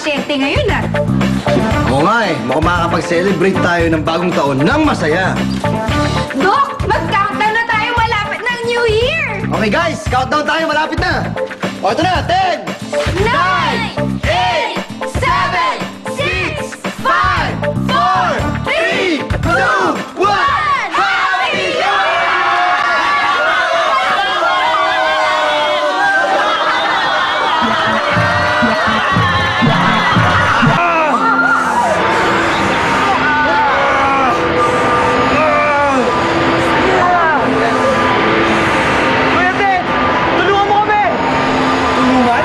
pasyente ngayon ah. Oo nga eh, mukhang makakapag-celebrate tayo ng bagong taon ng masaya. Dok, mag-countdown na tayo, malapit ng New Year! Okay guys, countdown tayo, malapit na! O ito na, 10, 9, 8, 7, 6, 5, 4, 3, 2, 1! Happy New Year! Kuya Ted! Tulungan mo kami! Tulungan?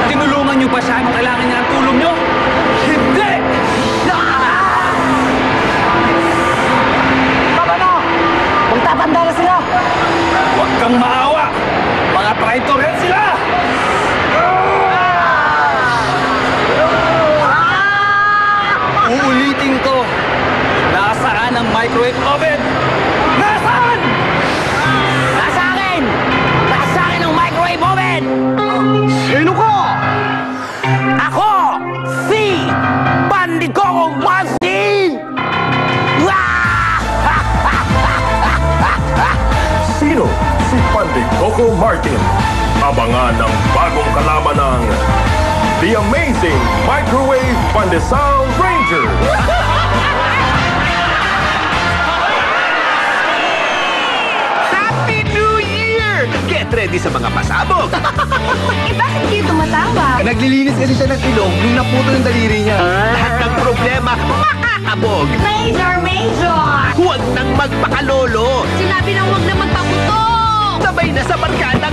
Tinulungan niyo pa siya nung kailangan niya ang tulong niyo? Hindi! Tama na! Magtatanda na sila! Huwag kang maawa! Mga traitor yan sila! Uulitin ko! Nasaan ang microwave oven? Nasaan? Nasa akin! Nasa akin ang microwave oven! Sino ka? Ako! Si Bandikong Martin! Sino si Pandy Coco Martin? Abangan ang bagong kalaban ng The Amazing Microwave Pandesal Ranger! Happy New Year! Get ready sa mga pasabog! Eh, bakit kayo tumatawa? Naglilinis kasi siya ng ilong nung naputo yung daliri niya. Lahat ng problema makakabog! Major, Major! Huwag nang magpakalolo! Sinabi na huwag na magpaputok! Sabay na sa barkada!